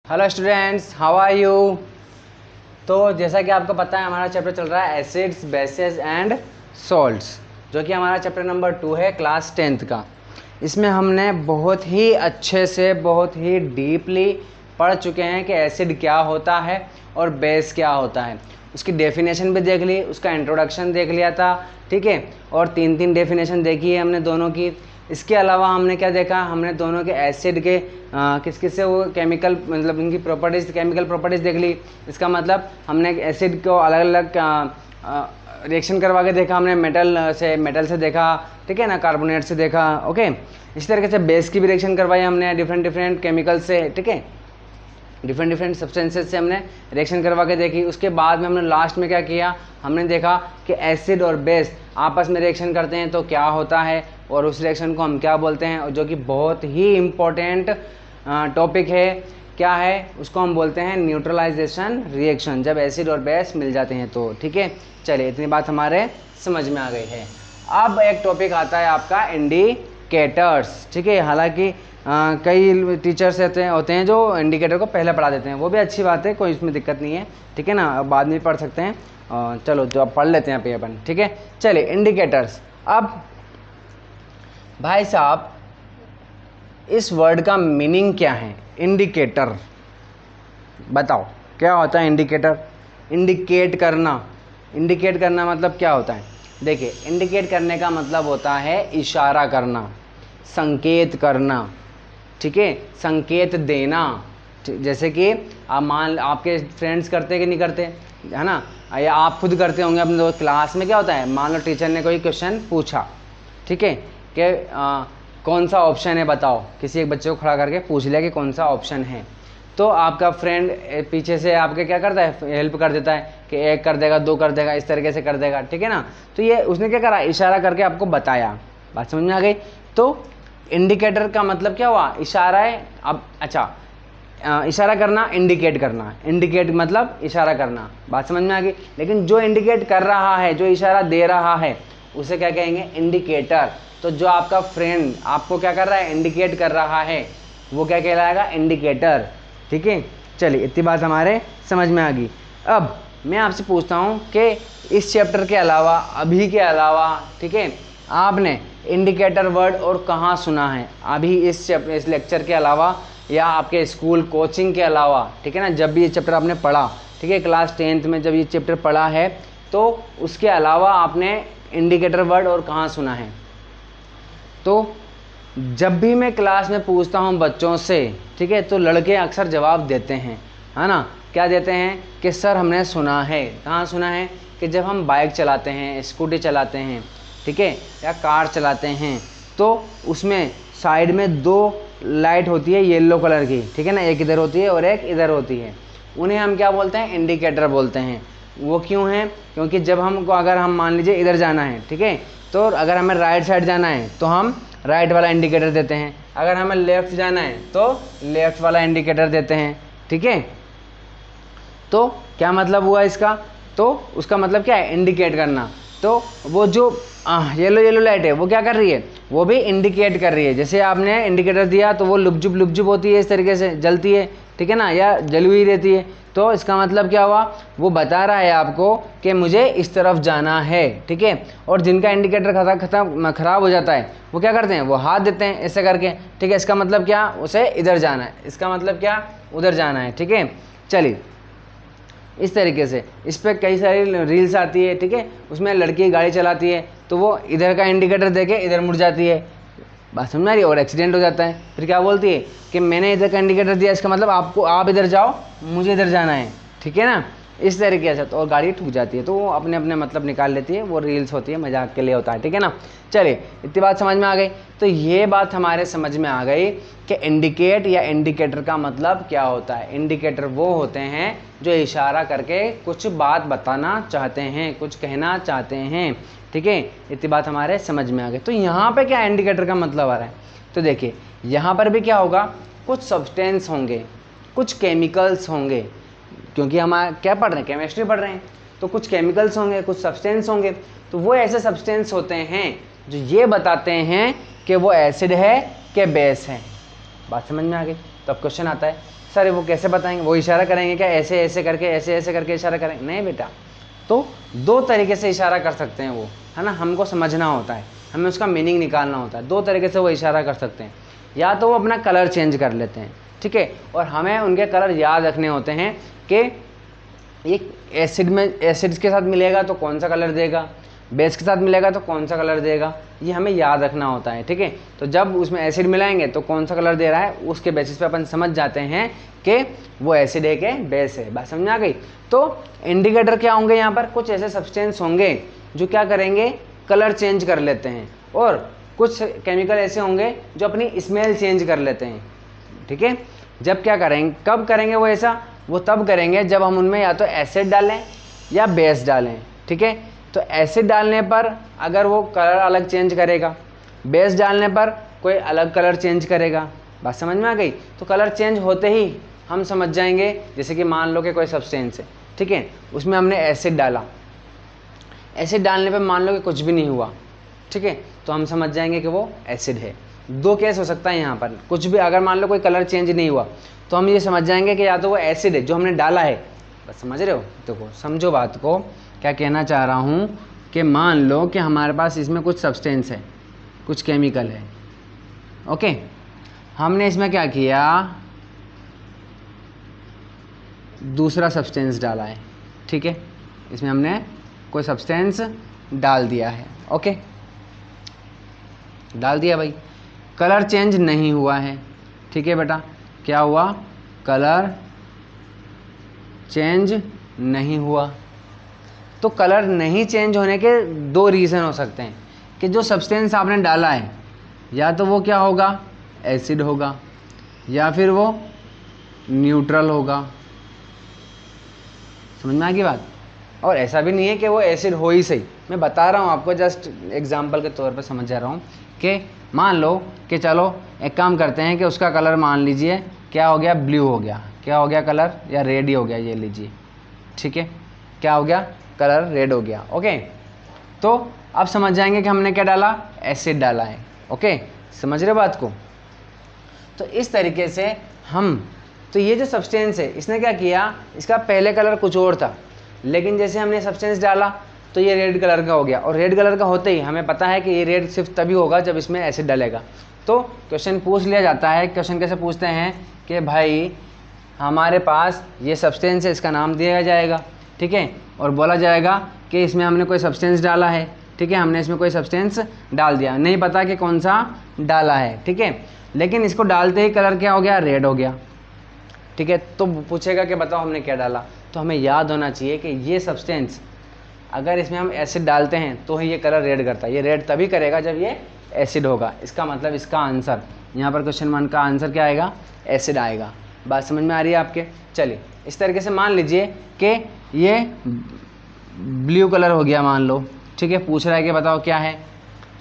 Hello students, how are you. तो जैसा कि आपको पता है हमारा चैप्टर चल रहा है एसिड्स बेसेस एंड सॉल्ट्स, जो कि हमारा चैप्टर नंबर 2 है क्लास 10th का। इसमें हमने बहुत ही अच्छे से बहुत ही डीपली पढ़ चुके हैं कि एसिड क्या होता है और बेस क्या होता है। उसकी डेफिनेशन भी देख ली, उसका इंट्रोडक्शन देख लिया था, ठीक है। और तीन डेफिनेशन देखी है हमने दोनों की। इसके अलावा हमने क्या देखा, हमने दोनों के एसिड के किस किस से वो केमिकल मतलब उनकी प्रॉपर्टीज़ केमिकल प्रॉपर्टीज़ देख ली। इसका मतलब हमने एसिड को अलग अलग रिएक्शन करवा के देखा, हमने मेटल से देखा, ठीक है ना, कार्बोनेट से देखा, ओके। इसी तरीके से बेस की भी रिएक्शन करवाई हमने डिफरेंट केमिकल से, ठीक है, डिफरेंट सब्सटेंसेस से हमने रिएक्शन करवा के देखी। उसके बाद में हमने लास्ट में क्या किया, हमने देखा कि एसिड और बेस आपस में रिएक्शन करते हैं तो क्या होता है और उस रिएक्शन को हम क्या बोलते हैं, जो कि बहुत ही इम्पोर्टेंट टॉपिक है। क्या है, उसको हम बोलते हैं न्यूट्रलाइजेशन रिएक्शन, जब एसिड और बेस मिल जाते हैं तो, ठीक है। चलिए, इतनी बात हमारे समझ में आ गई है। अब एक टॉपिक आता है आपका इंडिकेटर्स, ठीक है। हालांकि कई टीचर्स होते हैं जो इंडिकेटर को पहले पढ़ा देते हैं, वो भी अच्छी बात है, कोई इसमें दिक्कत नहीं है, ठीक है ना, बाद में पढ़ सकते हैं। चलो, जो अब पढ़ लेते हैं पे अपन, ठीक है। चलिए, इंडिकेटर्स। अब भाई साहब, इस वर्ड का मीनिंग क्या है, इंडिकेटर, बताओ क्या होता है इंडिकेटर। इंडिकेट करना मतलब क्या होता है। देखिए, इंडिकेट करने का मतलब होता है इशारा करना, संकेत करना, ठीक है, संकेत देना। जैसे कि आपके फ्रेंड्स करते कि नहीं करते, है ना, या आप खुद करते होंगे अपने दोस्त। क्लास में क्या होता है, मान लो टीचर ने कोई क्वेश्चन पूछा, ठीक है, कि कौन सा ऑप्शन है बताओ, किसी एक बच्चे को खड़ा करके पूछ लिया कि कौन सा ऑप्शन है, तो आपका फ्रेंड पीछे से आपके क्या करता है, हेल्प कर देता है कि 1 कर देगा, 2 कर देगा, इस तरीके से कर देगा, ठीक है ना। तो ये उसने क्या करा, इशारा करके आपको बताया। बात समझ में आ गई। तो इंडिकेटर का मतलब क्या हुआ, इशारा है। अब अच्छा, इशारा करना, इंडिकेट करना, इंडिकेट मतलब इशारा करना, बात समझ में आ गई। लेकिन जो इंडिकेट कर रहा है, जो इशारा दे रहा है, उसे क्या कहेंगे, इंडिकेटर। तो जो आपका फ्रेंड आपको क्या कर रहा है, इंडिकेट कर रहा है, वो क्या कहलाएगा, इंडिकेटर, ठीक है। चलिए, इतनी बात हमारे समझ में आ गई। अब मैं आपसे पूछता हूँ कि इस चैप्टर के अलावा, अभी के अलावा, ठीक है, आपने इंडिकेटर वर्ड और कहाँ सुना है अभी इस लेक्चर के अलावा, या आपके स्कूल कोचिंग के अलावा, ठीक है ना, जब भी ये चैप्टर आपने पढ़ा, ठीक है, क्लास 10th में जब ये चैप्टर पढ़ा है, तो उसके अलावा आपने इंडिकेटर वर्ड और कहाँ सुना है। तो जब भी मैं क्लास में पूछता हूँ बच्चों से, ठीक है, तो लड़के अक्सर जवाब देते हैं, है ना, क्या देते हैं कि सर हमने सुना है। कहाँ सुना है, कि जब हम बाइक चलाते हैं, स्कूटी चलाते हैं, ठीक है, या कार चलाते हैं, तो उसमें साइड में 2 लाइट होती है येलो कलर की, ठीक है ना, एक इधर होती है और एक इधर होती है, उन्हें हम क्या बोलते हैं, इंडिकेटर बोलते हैं। वो क्यों है, क्योंकि जब हमको, अगर हम मान लीजिए इधर जाना है, ठीक है, तो अगर हमें राइट साइड जाना है तो हम राइट वाला इंडिकेटर देते हैं, अगर हमें लेफ्ट जाना है तो लेफ्ट वाला इंडिकेटर देते हैं, ठीक है। तो क्या मतलब हुआ इसका, तो उसका मतलब क्या है, इंडिकेट करना। तो वो जो येलो लाइट है वो क्या कर रही है, वो भी इंडिकेट कर रही है। जैसे आपने इंडिकेटर दिया तो वो लुपजुप होती है, इस तरीके से जलती है, ठीक है ना, या जली हुई रहती है। तो इसका मतलब क्या हुआ, वो बता रहा है आपको कि मुझे इस तरफ जाना है, ठीक है। और जिनका इंडिकेटर खराब हो जाता है, वो क्या करते हैं, वो हाथ देते हैं ऐसे करके, ठीक है। इसका मतलब क्या, उसे इधर जाना है, इसका मतलब क्या, उधर जाना है, ठीक है। चलिए, इस तरीके से इस पर कई सारी रील्स आती है, ठीक है, उसमें लड़की गाड़ी चलाती है तो वो इधर का इंडिकेटर देके इधर मुड़ जाती है, बात समझ में आ रही है, और एक्सीडेंट हो जाता है। फिर क्या बोलती है कि मैंने इधर का इंडिकेटर दिया, इसका मतलब आप इधर जाओ, मुझे इधर जाना है, ठीक है ना, इस तरीके से। तो और गाड़ी ठुक जाती है, तो वो अपने अपने मतलब निकाल लेती है, वो रील्स होती है, मजाक के लिए होता है, ठीक है ना। चलिए, इतनी बात समझ में आ गई। तो ये बात हमारे समझ में आ गई कि इंडिकेट या इंडिकेटर का मतलब क्या होता है। इंडिकेटर वो होते हैं जो इशारा करके कुछ बात बताना चाहते हैं, कुछ कहना चाहते हैं, ठीक है। इतनी बात हमारे समझ में आ गई। तो यहाँ पे क्या इंडिकेटर का मतलब आ रहा है, तो देखिए यहाँ पर भी क्या होगा, कुछ सब्सटेंस होंगे, कुछ केमिकल्स होंगे, क्योंकि हम क्या पढ़ रहे हैं, केमिस्ट्री पढ़ रहे हैं, तो कुछ केमिकल्स होंगे, कुछ सब्सटेंस होंगे। तो वो ऐसे सब्सटेंस होते हैं जो ये बताते हैं कि वो एसिड है कि बेस है। बात समझ में आ गई। तो अब क्वेश्चन आता है, सर वो कैसे बताएंगे, वो इशारा करेंगे क्या ऐसे ऐसे करके, ऐसे ऐसे करके इशारा करेंगे? नहीं बेटा, तो दो तरीके से इशारा कर सकते हैं वो, है ना। हमको समझना होता है, हमें उसका मीनिंग निकालना होता है। दो तरीके से वो इशारा कर सकते हैं, या तो वो अपना कलर चेंज कर लेते हैं, ठीक है, और हमें उनके कलर याद रखने होते हैं कि एक एसिड में एसिड्स के साथ मिलेगा तो कौन सा कलर देगा, बेस के साथ मिलेगा तो कौन सा कलर देगा, ये हमें याद रखना होता है, ठीक है। तो जब उसमें एसिड मिलाएंगे तो कौन सा कलर दे रहा है, उसके बेसिस पे अपन समझ जाते हैं कि वो एसिड है कि बेस है। बात समझ आ गई। तो इंडिकेटर क्या होंगे, यहाँ पर कुछ ऐसे सब्सटेंस होंगे जो क्या करेंगे, कलर चेंज कर लेते हैं, और कुछ केमिकल ऐसे होंगे जो अपनी स्मेल चेंज कर लेते हैं, ठीक है। जब क्या करेंगे, कब करेंगे वो ऐसा, वो तब करेंगे जब हम उनमें या तो एसिड डालें या बेस डालें, ठीक है। तो एसिड डालने पर अगर वो कलर अलग चेंज करेगा, बेस डालने पर कोई अलग कलर चेंज करेगा। बात समझ में आ गई। तो कलर चेंज होते ही हम समझ जाएंगे, जैसे कि मान लो कि कोई सब्सटेंस है, ठीक है, उसमें हमने एसिड डाला, एसिड डालने पर मान लो कि कुछ भी नहीं हुआ, ठीक है, तो हम समझ जाएंगे कि वो एसिड है। दो केस हो सकता है यहाँ पर, कुछ भी अगर मान लो कोई कलर चेंज नहीं हुआ तो हम ये समझ जाएंगे कि या तो वो एसिड है जो हमने डाला है। बस समझ रहे हो, देखो समझो बात को, क्या कहना चाह रहा हूँ कि मान लो कि हमारे पास इसमें कुछ सब्सटेंस है, कुछ केमिकल है, ओके, हमने इसमें क्या किया, दूसरा सब्सटेंस डाला है, ठीक है, इसमें हमने कोई सब्सटेंस डाल दिया है, ओके, डाल दिया भाई, कलर चेंज नहीं हुआ है, ठीक है बेटा, क्या हुआ, कलर चेंज नहीं हुआ। तो कलर नहीं चेंज होने के दो रीज़न हो सकते हैं कि जो सब्सटेंस आपने डाला है या तो वो क्या होगा, एसिड होगा, या फिर वो न्यूट्रल होगा। समझ में आ गई बात। और ऐसा भी नहीं है कि वो एसिड हो ही सही, मैं बता रहा हूँ आपको, जस्ट एग्जांपल के तौर पे समझ जा रहा हूँ कि मान लो कि चलो एक काम करते हैं कि उसका कलर मान लीजिए क्या हो गया, ब्लू हो गया, क्या हो गया कलर, या रेड ही हो गया, ये लीजिए, ठीक है, क्या हो गया, कलर रेड हो गया, ओके। तो अब समझ जाएंगे कि हमने क्या डाला, एसिड डाला है, ओके, समझ रहे बात को। तो इस तरीके से हम, तो ये जो सब्सटेंस है इसने क्या किया, इसका पहले कलर कुछ और था, लेकिन जैसे हमने सब्सटेंस डाला तो ये रेड कलर का हो गया, और रेड कलर का होते ही हमें पता है कि ये रेड सिर्फ तभी होगा जब इसमें एसिड डलेगा। तो क्वेश्चन पूछ लिया जाता है, क्वेश्चन कैसे पूछते हैं कि भाई हमारे पास ये सब्सटेंस है, इसका नाम दिया जाएगा, ठीक है, और बोला जाएगा कि इसमें हमने कोई सब्सटेंस डाला है, ठीक है, हमने इसमें कोई सब्सटेंस डाल दिया, नहीं पता कि कौन सा डाला है, ठीक है, लेकिन इसको डालते ही कलर क्या हो गया, रेड हो गया, ठीक है। तो पूछेगा कि बताओ हमने क्या डाला, तो हमें याद होना चाहिए कि ये सब्सटेंस अगर इसमें हम एसिड डालते हैं तो ही ये कलर रेड करता है, ये रेड तभी करेगा जब ये एसिड होगा। इसका मतलब इसका आंसर यहाँ पर क्वेश्चन 1 का आंसर क्या आएगा, एसिड आएगा। बात समझ में आ रही है आपके। चलिए इस तरीके से मान लीजिए कि ये ब्लू कलर हो गया मान लो, ठीक है, पूछ रहा है कि बताओ क्या है,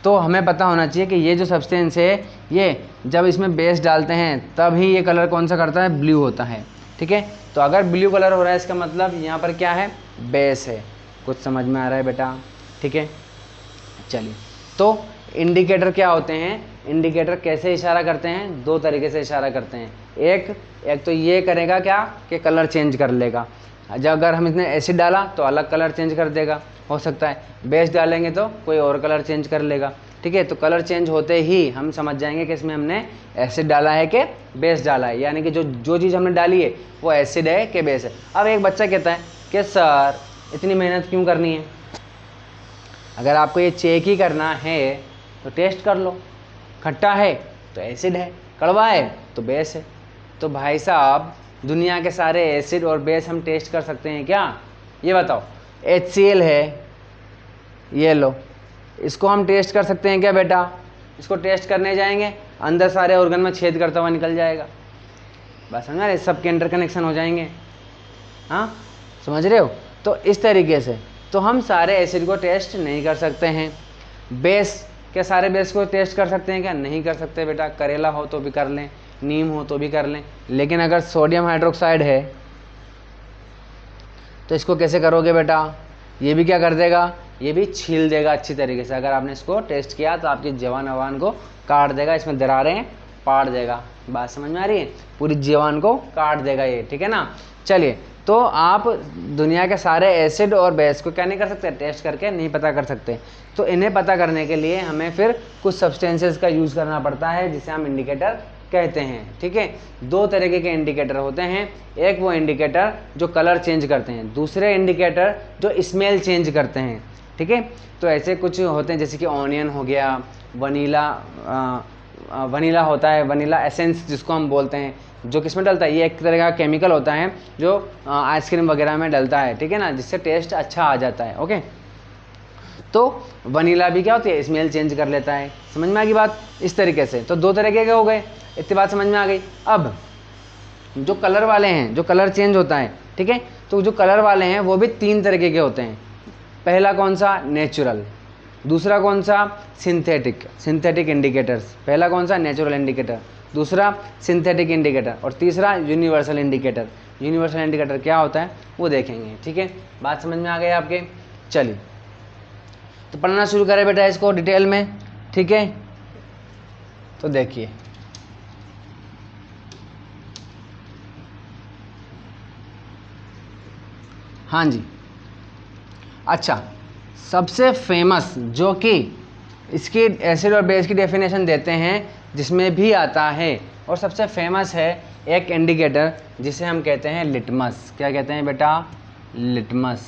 तो हमें पता होना चाहिए कि ये जो सब्सटेंस है ये जब इसमें बेस डालते हैं तब ही ये कलर कौन सा करता है, ब्लू होता है, ठीक है। तो अगर ब्लू कलर हो रहा है इसका मतलब यहाँ पर क्या है, बेस है। कुछ समझ में आ रहा है बेटा, ठीक है। चलिए तो इंडिकेटर क्या होते हैं, इंडिकेटर कैसे इशारा करते हैं, दो तरीके से इशारा करते हैं। एक तो ये करेगा क्या कि कलर चेंज कर लेगा, जब अगर हम इसने एसिड डाला तो अलग कलर चेंज कर देगा, हो सकता है बेस डालेंगे तो कोई और कलर चेंज कर लेगा, ठीक है। तो कलर चेंज होते ही हम समझ जाएंगे कि इसमें हमने एसिड डाला है कि बेस डाला है, यानी कि जो चीज़ हमने डाली है वो एसिड है कि बेस है। अब एक बच्चा कहता है कि सर इतनी मेहनत क्यों करनी है, अगर आपको ये चेक ही करना है तो टेस्ट कर लो, खट्टा है तो एसिड है, कड़वा है तो बेस है। तो भाई साहब दुनिया के सारे एसिड और बेस हम टेस्ट कर सकते हैं क्या, ये बताओ। HCl है, ये लो, इसको हम टेस्ट कर सकते हैं क्या बेटा, इसको टेस्ट करने जाएंगे अंदर सारे ऑर्गन में छेद करता हुआ निकल जाएगा। बस समझ रहे, सबके इंटरकनेक्शन हो जाएंगे, हाँ समझ रहे हो। तो इस तरीके से तो हम सारे एसिड को टेस्ट नहीं कर सकते हैं। बेस क्या सारे बेस को टेस्ट कर सकते हैं क्या, नहीं कर सकते बेटा। करेला हो तो भी कर लें, नीम हो तो भी कर लें, लेकिन अगर सोडियम हाइड्रोक्साइड है तो इसको कैसे करोगे बेटा, ये भी क्या कर देगा, ये भी छील देगा अच्छी तरीके से। अगर आपने इसको टेस्ट किया तो आपकी जवान अवान को काट देगा, इसमें दरारें पाड़ देगा, बात समझ में आ रही है? पूरी जीवान को काट देगा ये, ठीक है ना। चलिए, तो आप दुनिया के सारे एसिड और बेस को क्या नहीं कर सकते, टेस्ट करके नहीं पता कर सकते। तो इन्हें पता करने के लिए हमें फिर कुछ सब्सटेंसेस का यूज़ करना पड़ता है जिसे हम इंडिकेटर कहते हैं, ठीक है। दो तरीके के इंडिकेटर होते हैं, एक वो इंडिकेटर जो कलर चेंज करते हैं, दूसरे इंडिकेटर जो स्मेल चेंज करते हैं, ठीक है। तो ऐसे कुछ होते हैं जैसे कि ऑनियन हो गया, वनीला होता है, वनीला एसेंस जिसको हम बोलते हैं, जो किसमें डलता है, ये एक तरह का केमिकल होता है जो आइसक्रीम वगैरह में डलता है, ठीक है ना, जिससे टेस्ट अच्छा आ जाता है। ओके, तो वनीला भी क्या होती है, स्मेल चेंज कर लेता है। समझ में आ गई बात? इस तरीके से तो दो तरीके के हो गए, इतनी बात समझ में आ गई। अब जो कलर वाले हैं, जो कलर चेंज होता है, ठीक है, तो जो कलर वाले हैं वो भी तीन तरीके के होते हैं। पहला कौन सा, नेचुरल, दूसरा कौन सा, सिंथेटिक इंडिकेटर्स। पहला कौन सा, नेचुरल इंडिकेटर, दूसरा सिंथेटिक इंडिकेटर, और तीसरा यूनिवर्सल इंडिकेटर। यूनिवर्सल इंडिकेटर क्या होता है वो देखेंगे, ठीक है। बात समझ में आ गई आपके? चलिए, तो पढ़ना शुरू करें बेटा इसको डिटेल में, ठीक है। तो देखिए, हाँ जी, अच्छा, सबसे फेमस जो कि इसकी एसिड और बेस की डेफिनेशन देते हैं जिसमें भी आता है, और सबसे फेमस है एक इंडिकेटर जिसे हम कहते हैं लिटमस। क्या कहते हैं बेटा, लिटमस,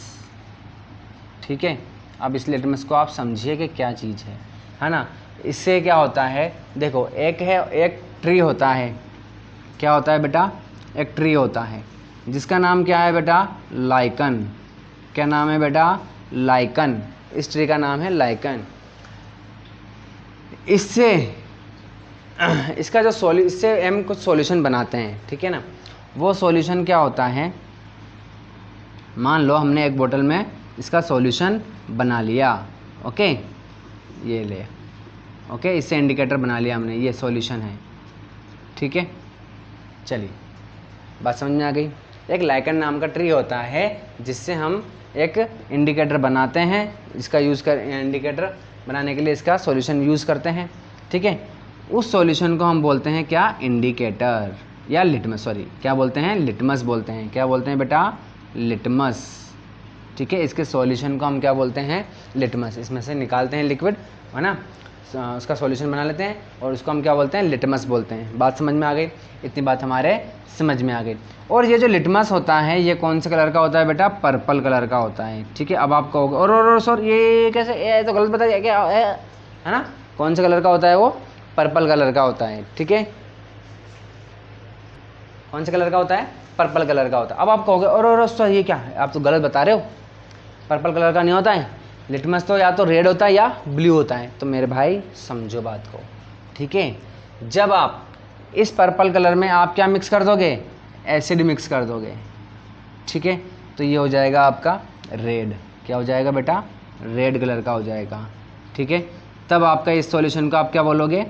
ठीक है। अब इस लिटमस को आप समझिए कि क्या चीज़ है ना। इससे क्या होता है, देखो, एक ट्री होता है, क्या होता है बेटा, एक ट्री होता है जिसका नाम क्या है बेटा, लाइकन। क्या नाम है बेटा, लाइकन। इस ट्री का नाम है लाइकन। इससे इसका जो इससे हम कुछ सॉल्यूशन बनाते हैं, ठीक है ना। वो सॉल्यूशन क्या होता है, मान लो हमने एक बोतल में इसका सॉल्यूशन बना लिया, ओके, ये ले, ओके, इससे इंडिकेटर बना लिया हमने, ये सॉल्यूशन है, ठीक है। चलिए, बात समझ में आ गई। एक लाइकन नाम का ट्री होता है जिससे हम एक इंडिकेटर बनाते हैं, इसका यूज़ कर, इंडिकेटर बनाने के लिए इसका सॉल्यूशन यूज़ करते हैं, ठीक है। उस सॉल्यूशन को हम बोलते हैं क्या, इंडिकेटर, या लिटमस, सॉरी, क्या बोलते हैं, लिटमस बोलते हैं। क्या बोलते हैं बेटा, लिटमस, ठीक है। इसके सॉल्यूशन को हम क्या बोलते हैं, लिटमस। इसमें से निकालते हैं लिक्विड, है ना, उसका सॉल्यूशन बना लेते हैं और उसको हम क्या बोलते हैं, लिटमस बोलते हैं। बात समझ में आ गई? इतनी बात हमारे समझ में आ गई। और ये जो लिटमस होता है ये कौन से कलर का होता है बेटा, पर्पल कलर का होता है, ठीक है। अब आप कहोगे और सर ये कैसे, ये तो गलत बताया क्या है ना। कौन से कलर का होता है वो, पर्पल कलर का होता है, ठीक है। कौन से कलर का होता है, पर्पल कलर का होता है। अब आप कहोगे और सर ये क्या है, आप तो गलत बता रहे हो, पर्पल कलर का नहीं होता है। लिटमस तो या तो रेड होता है या ब्लू होता है। तो मेरे भाई समझो बात को, ठीक है। जब आप इस पर्पल कलर में आप क्या मिक्स कर दोगे, एसिड मिक्स कर दोगे, ठीक है, तो ये हो जाएगा आपका रेड। क्या हो जाएगा बेटा, रेड कलर का हो जाएगा, ठीक है। तब आपका इस सॉल्यूशन को आप क्या बोलोगे,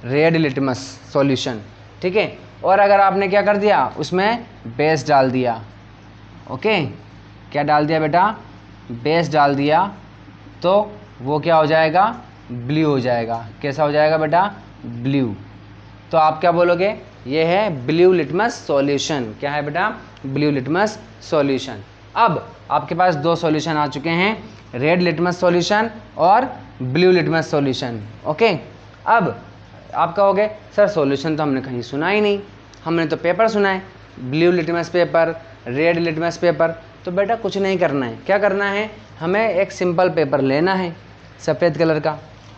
रेड लिटमस सॉल्यूशन, ठीक है। और अगर आपने क्या कर दिया, उसमें बेस डाल दिया, ओके, क्या डाल दिया बेटा, बेस डाल दिया, तो वो क्या हो जाएगा, ब्लू हो जाएगा। कैसा हो जाएगा बेटा, ब्लू। तो आप क्या बोलोगे, ये है ब्लू लिटमस सॉल्यूशन। क्या है बेटा, ब्लू लिटमस सॉल्यूशन। अब आपके पास दो सॉल्यूशन आ चुके हैं, रेड लिटमस सॉल्यूशन और ब्लू लिटमस सॉल्यूशन, ओके। अब आप कहोगे सर सॉल्यूशन तो हमने कहीं सुना ही नहीं, हमने तो पेपर सुना है, blue litmus paper, red litmus paper. तो बेटा कुछ नहीं करना है, क्या करना है, हमें एक सिंपल पेपर लेना है सफ़ेद कलर का,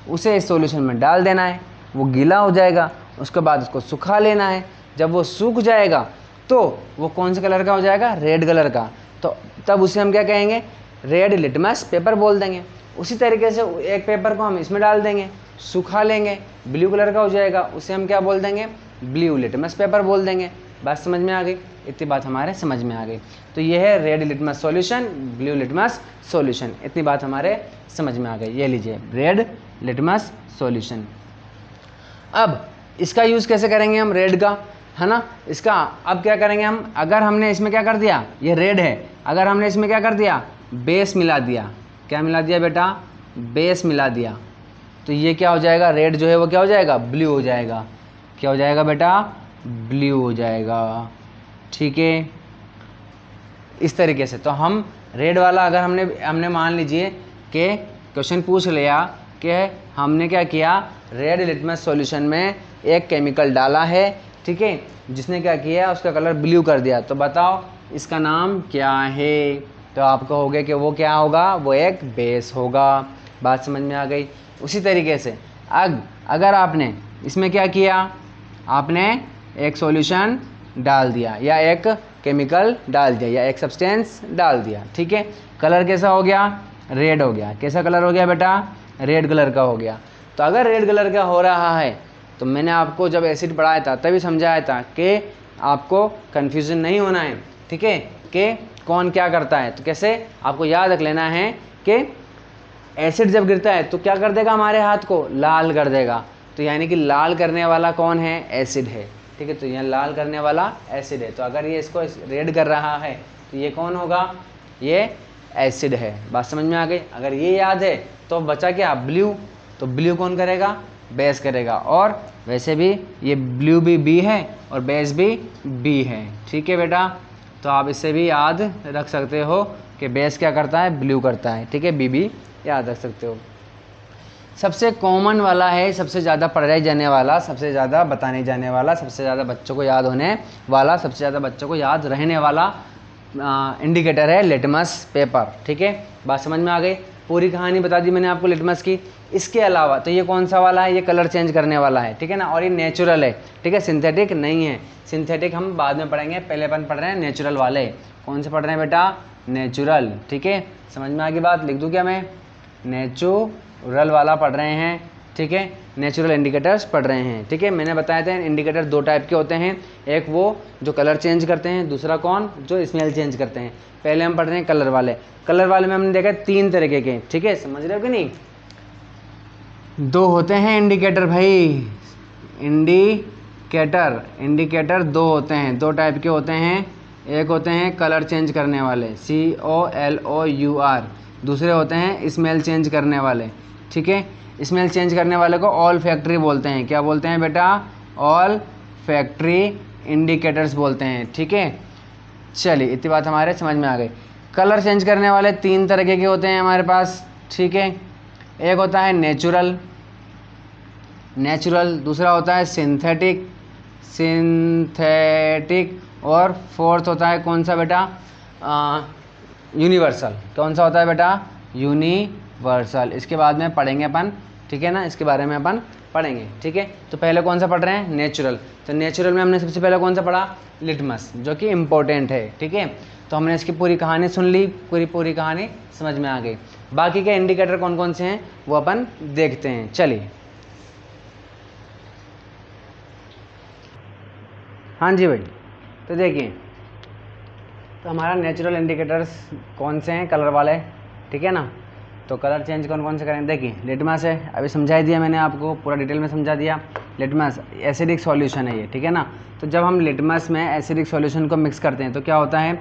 उसे इस सॉल्यूशन में डाल देना है, वो गीला हो जाएगा, उसके बाद उसको सुखा लेना है। जब वो सूख जाएगा तो वो कौन से कलर का हो जाएगा, रेड कलर का। तो तब उसे हम क्या कहेंगे, रेड लिटमस पेपर बोल देंगे। उसी तरीके से एक पेपर को हम इसमें डाल देंगे, सुखा लेंगे, ब्लू कलर का हो जाएगा, उसे हम क्या बोल देंगे, ब्लू लिटमस पेपर बोल देंगे। बात समझ में आ गई? इतनी बात हमारे समझ में आ गई। तो ये है red litmus solution, blue litmus solution. इतनी बात हमारे समझ में आ गई। ये लीजिए रेड लिटमस सॉल्यूशन। अब इसका यूज़ कैसे करेंगे हम, रेड का, है ना। इसका अब क्या करेंगे हम, अगर हमने इसमें क्या कर दिया, ये रेड है, अगर हमने इसमें क्या कर दिया, बेस मिला दिया। क्या मिला दिया बेटा, बेस मिला दिया, तो ये क्या हो जाएगा, रेड जो है वो क्या हो जाएगा, ब्लू हो जाएगा। क्या हो जाएगा बेटा, ब्लू हो जाएगा। ठीक है, इस तरीके से। तो हम रेड वाला अगर हमने मान लीजिए कि क्वेश्चन पूछ लिया कि हमने क्या किया, रेड लिटमस सॉल्यूशन में एक केमिकल डाला है, ठीक है, जिसने क्या किया, उसका कलर ब्लू कर दिया, तो बताओ इसका नाम क्या है। तो आप कहोगे कि वो क्या होगा, वो एक बेस होगा। बात समझ में आ गई। उसी तरीके से अगर आपने इसमें क्या किया, आपने एक सॉल्यूशन डाल दिया या एक केमिकल डाल दिया या एक सब्सटेंस डाल दिया, ठीक है, कलर कैसा हो गया, रेड हो गया। कैसा कलर हो गया बेटा, रेड कलर का हो गया। तो अगर रेड कलर का हो रहा है तो मैंने आपको जब एसिड पढ़ाया था तभी समझाया था कि आपको कन्फ्यूज़न नहीं होना है, ठीक है, कि कौन क्या करता है। तो कैसे, आपको याद रख लेना है कि एसिड जब गिरता है तो क्या कर देगा, हमारे हाथ को लाल कर देगा। तो यानी कि लाल करने वाला कौन है, एसिड है, ठीक है। तो यहाँ लाल करने वाला एसिड है। तो अगर ये इसको रेड कर रहा है तो ये कौन होगा, ये एसिड है। बात समझ में आ गई। अगर ये याद है तो बचा क्या, ब्लू। तो ब्लू कौन करेगा, बेस करेगा। और वैसे भी ये ब्लू भी बी है और बेस भी बी है, ठीक है बेटा। तो आप इससे भी याद रख सकते हो कि बेस क्या करता है, ब्लू करता है, ठीक है, बी भी याद रख सकते हो। सबसे कॉमन वाला है, सबसे ज़्यादा पढ़ाई जाने वाला, सबसे ज़्यादा बताने जाने वाला, सबसे ज़्यादा बच्चों को याद होने वाला, सबसे ज़्यादा बच्चों को याद रहने वाला इंडिकेटर है लिटमस पेपर, ठीक है। बात समझ में आ गई। पूरी कहानी बता दी मैंने आपको लिटमस की। इसके अलावा तो ये कौन सा वाला है, ये कलर चेंज करने वाला है, ठीक है ना, और ये नेचुरल है, ठीक है, सिंथेटिक नहीं है। सिंथेटिक हम बाद में पढ़ेंगे, पहले अपन पढ़ रहे हैं नेचुरल वाले। कौन से पढ़ रहे हैं बेटा, नेचुरल, ठीक है। समझ में आ गई बात, लिख दूँ क्या मैं, नेचुरल वाला पढ़ रहे हैं, ठीक है, नेचुरल इंडिकेटर्स पढ़ रहे हैं, ठीक है। मैंने बताया था इंडिकेटर दो टाइप के होते हैं, एक वो जो कलर चेंज करते हैं, दूसरा कौन, जो स्मेल चेंज करते हैं। पहले हम पढ़ रहे हैं कलर वाले। कलर वाले में हमने देखा 3 तरीके के, ठीक है, समझ रहे हो कि नहीं। 2 होते हैं इंडिकेटर भाई, इंडिकेटर 2 होते हैं, 2 टाइप के होते हैं। एक होते हैं कलर चेंज करने वाले, COLOUR, दूसरे होते हैं स्मेल चेंज करने वाले, ठीक है। स्मेल चेंज करने वाले को ऑल फैक्ट्री बोलते हैं। क्या बोलते हैं बेटा, ऑल फैक्ट्री इंडिकेटर्स बोलते हैं, ठीक है। चलिए इतनी बात हमारे समझ में आ गई। कलर चेंज करने वाले 3 तरीके के होते हैं हमारे पास, ठीक है। एक होता है नेचुरल, दूसरा होता है सिंथेटिक, और फोर्थ होता है कौन सा बेटा, यूनिवर्सल। कौन सा होता है बेटा, यूनिवर्सल। इसके बाद में पढ़ेंगे अपन, ठीक है ना, इसके बारे में अपन पढ़ेंगे, ठीक है। तो पहले कौन सा पढ़ रहे हैं, नेचुरल। तो नेचुरल में हमने सबसे पहले कौन सा पढ़ा, लिटमस, जो कि इम्पोर्टेंट है, ठीक है। तो हमने इसकी पूरी कहानी सुन ली, पूरी कहानी समझ में आ गई। बाकी के इंडिकेटर कौन कौन से हैं वो अपन देखते हैं, चलिए। हाँ जी भाई, तो देखिए, तो हमारा नेचुरल इंडिकेटर्स कौन से हैं, कलर वाले, ठीक है ना। तो कलर चेंज कौन कौन से करेंगे, देखिए लिटमस है, अभी समझा दिया मैंने आपको, पूरा डिटेल में समझा दिया। लिटमस एसिडिक सॉल्यूशन है ये, ठीक है ना। तो जब हम लिटमस में एसिडिक सॉल्यूशन को मिक्स करते हैं तो क्या होता है,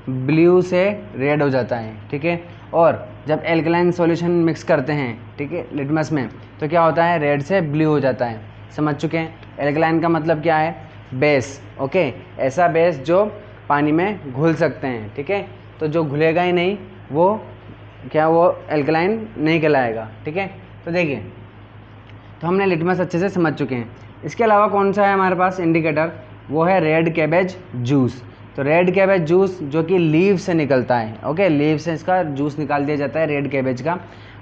ब्लू से रेड हो जाता है, ठीक है। और जब एल्कलाइन सॉल्यूशन मिक्स करते हैं, ठीक है, लिटमस में, तो क्या होता है, रेड से ब्लू हो जाता है। समझ चुके हैं। एल्कलाइन का मतलब क्या है, बेस, ओके, ऐसा बेस जो पानी में घुल सकते हैं, ठीक है। तो जो घुलेगा ही नहीं वो क्या, वो एल्कलाइन नहीं कहलाएगा, ठीक है। तो देखिए, तो हमने लिटमस अच्छे से समझ चुके हैं। इसके अलावा कौन सा है हमारे पास इंडिकेटर, वो है रेड कैबेज जूस। तो रेड कैबेज जूस जो कि लीव से निकलता है, ओके, लीव से इसका जूस निकाल दिया जाता है रेड कैबेज का।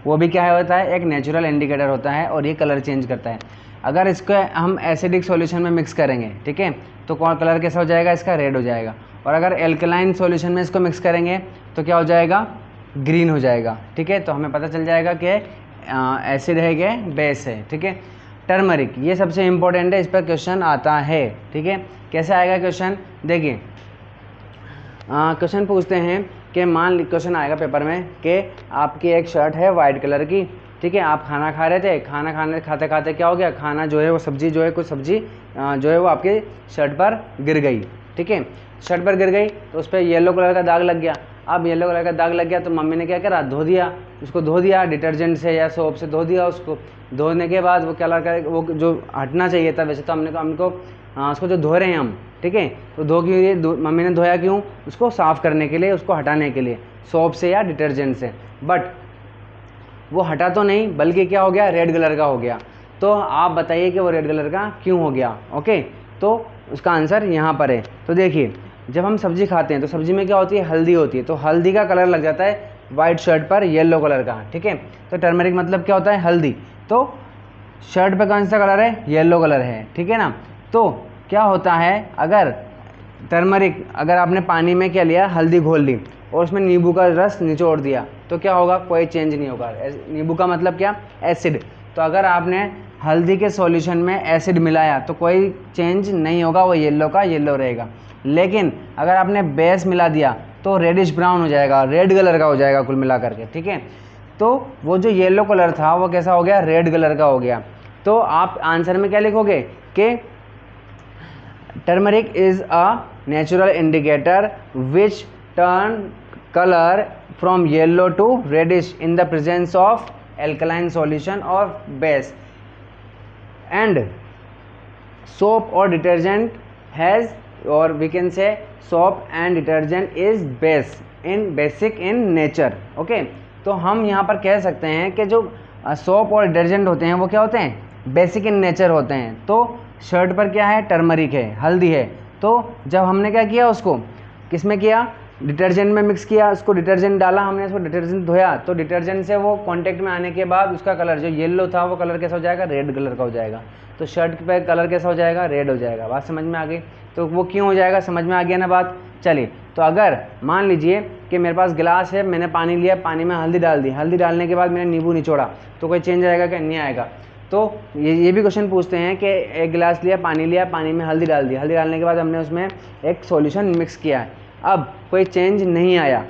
वो भी क्या होता है, एक नेचुरल इंडिकेटर होता है और ये कलर चेंज करता है। अगर इसको हम एसिडिक सॉल्यूशन में मिक्स करेंगे, ठीक है, तो कौन कलर कैसा हो जाएगा, इसका रेड हो जाएगा। और अगर एल्कलाइन सॉल्यूशन में इसको मिक्स करेंगे तो क्या हो जाएगा, ग्रीन हो जाएगा, ठीक है। तो हमें पता चल जाएगा कि एसिड है कि बेस है, ठीक है। टर्मरिक, ये सबसे इंपॉर्टेंट है, इस पर क्वेश्चन आता है, ठीक है। कैसे आएगा क्वेश्चन, देखिए, क्वेश्चन पूछते हैं कि मान क्वेश्चन आएगा पेपर में कि आपकी एक शर्ट है वाइट कलर की, ठीक है, आप खाना खा रहे थे, खाना खाते खाते क्या हो गया, खाना जो है वो सब्जी जो है, कुछ सब्जी जो है वो आपके शर्ट पर गिर गई, ठीक है। शर्ट पर गिर गई तो उस पर येलो कलर का दाग लग गया। अब येलो कलर का दाग लग गया तो मम्मी ने क्या करा, धो दिया उसको, धो दिया डिटर्जेंट से या सोप से धो दिया उसको। धोने के बाद वो कलर का वो जो हटना चाहिए था, वैसे तो हमको उसको जो धो रहे हैं हम, ठीक है, तो मम्मी ने धोया क्यों? उसको साफ़ करने के लिए, उसको हटाने के लिए, सोप से या डिटर्जेंट से। बट वो हटा तो नहीं, बल्कि क्या हो गया? रेड कलर का हो गया। तो आप बताइए कि वो रेड कलर का क्यों हो गया? ओके, तो उसका आंसर यहाँ पर है। तो देखिए, जब हम सब्जी खाते हैं तो सब्जी में क्या होती है? हल्दी होती है। तो हल्दी का कलर लग जाता है वाइट शर्ट पर येलो कलर का, ठीक है। तो टर्मरिक मतलब क्या होता है? हल्दी। तो शर्ट पे कौन सा कलर है? येलो कलर है, ठीक है ना। तो क्या होता है, अगर टर्मरिक, अगर आपने पानी में क्या लिया? हल्दी घोल ली और उसमें नींबू का रस निचोड़ दिया, तो क्या होगा? कोई चेंज नहीं होगा। नींबू का मतलब क्या? एसिड। तो अगर आपने हल्दी के सॉल्यूशन में एसिड मिलाया तो कोई चेंज नहीं होगा, वो येलो का येलो रहेगा। लेकिन अगर आपने बेस मिला दिया तो रेडिश ब्राउन हो जाएगा, रेड कलर का हो जाएगा कुल मिला करके, ठीक है। तो वो जो येलो कलर था वो कैसा हो गया? रेड कलर का हो गया। तो आप आंसर में क्या लिखोगे कि turmeric is a natural indicator which turn colour from yellow to reddish in the presence of alkaline solution और base, and soap or detergent has, or we can say soap and detergent is basic in nature। Okay, तो हम यहाँ पर कह सकते हैं कि जो सोप और डिटर्जेंट होते हैं वो क्या होते हैं? बेसिक इन नेचर होते हैं। तो शर्ट पर क्या है? टर्मरिक है, हल्दी है। तो जब हमने क्या किया? उसको किस में किया? डिटर्जेंट में मिक्स किया, उसको डिटर्जेंट डाला हमने, उसको डिटर्जेंट धोया, तो डिटर्जेंट से वो कांटेक्ट में आने के बाद उसका कलर जो येलो था वो कलर कैसा हो जाएगा? रेड कलर का हो जाएगा। तो शर्ट पे कलर कैसा हो जाएगा? रेड हो जाएगा। बात समझ में आ गई? तो वो क्यों हो जाएगा? समझ में आ गया ना बात? चलिए, तो अगर मान लीजिए कि मेरे पास गिलास है, मैंने पानी लिया, पानी में हल्दी डाल दी, हल्दी डालने के बाद मैंने नींबू निचोड़ा, तो कोई चेंज आएगा क्या? नहीं आएगा। तो ये भी क्वेश्चन पूछते हैं कि एक गिलास लिया, पानी में हल्दी डाल दी, हल्दी डालने के बाद हमने उसमें एक सॉल्यूशन मिक्स किया है, अब कोई चेंज नहीं आया,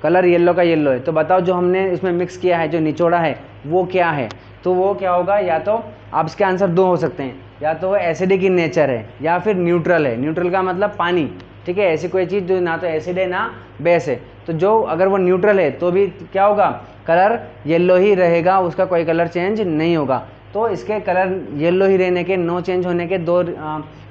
कलर येलो का येलो है, तो बताओ जो हमने इसमें मिक्स किया है, जो निचोड़ा है, वो क्या है? तो वो क्या होगा? या तो आप इसके आंसर दो हो सकते हैं, या तो वो एसिडिक इन नेचर है या फिर न्यूट्रल है। न्यूट्रल का मतलब पानी, ठीक है, ऐसी कोई चीज़ जो ना तो एसिड है ना बेस है। तो जो अगर वो न्यूट्रल है तो भी क्या होगा? कलर येलो ही रहेगा, उसका कोई कलर चेंज नहीं होगा। तो इसके कलर येलो ही रहने के, नो चेंज होने के दो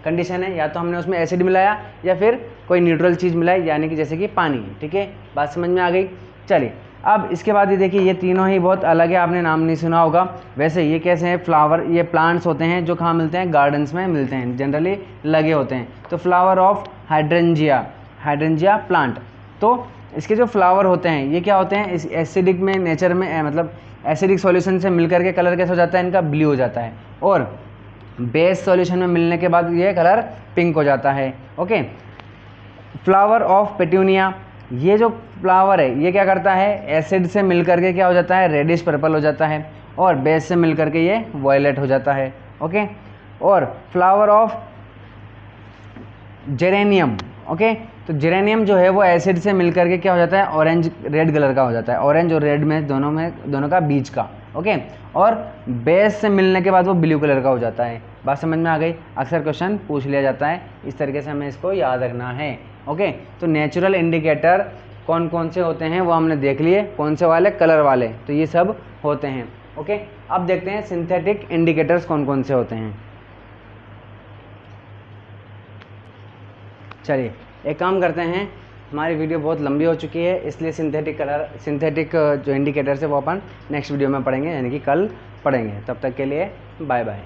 कंडीशन है, या तो हमने उसमें एसिड मिलाया या फिर कोई न्यूट्रल चीज़ मिलाई, यानी कि जैसे कि पानी, ठीक है। बात समझ में आ गई? चलिए, अब इसके बाद ये देखिए, ये तीनों ही बहुत अलग है, आपने नाम नहीं सुना होगा। वैसे ये कैसे हैं? फ्लावर, ये प्लांट्स होते हैं जो कहाँ मिलते हैं? गार्डन्स में मिलते हैं, जनरली लगे होते हैं। तो फ्लावर ऑफ हाइड्रेंजिया प्लांट, तो इसके जो फ्लावर होते हैं ये क्या होते हैं? इस एसिडिक में नेचर में, मतलब एसिडिक सॉल्यूशन से मिलकर के कलर कैसा हो जाता है? इनका ब्लू हो जाता है, और बेस सॉल्यूशन में मिलने के बाद ये कलर पिंक हो जाता है। ओके, फ्लावर ऑफ पेट्यूनिया, ये जो फ्लावर है ये क्या करता है? एसिड से मिलकर के क्या हो जाता है? रेडिश पर्पल हो जाता है, और बेस से मिलकर के ये वायलेट हो जाता है। ओके, और फ्लावर ऑफ जेरेनियम, ओके, तो जेरेनियम जो है वो एसिड से मिलकर के क्या हो जाता है? ऑरेंज रेड कलर का हो जाता है, ऑरेंज और रेड में दोनों का बीच का। ओके, और बेस से मिलने के बाद वो ब्लू कलर का हो जाता है। बात समझ में आ गई? अक्सर क्वेश्चन पूछ लिया जाता है, इस तरीके से हमें इसको याद रखना है। ओके, तो नेचुरल इंडिकेटर कौन कौन से होते हैं वो हमने देख लिए, कौन से वाले? कलर वाले, तो ये सब होते हैं। ओके, अब देखते हैं सिंथेटिक इंडिकेटर्स कौन कौन से होते हैं। चलिए, एक काम करते हैं, हमारी वीडियो बहुत लंबी हो चुकी है, इसलिए सिंथेटिक जो इंडिकेटर्स है वो अपन नेक्स्ट वीडियो में पढ़ेंगे, यानी कि कल पढ़ेंगे। तब तक के लिए बाय बाय।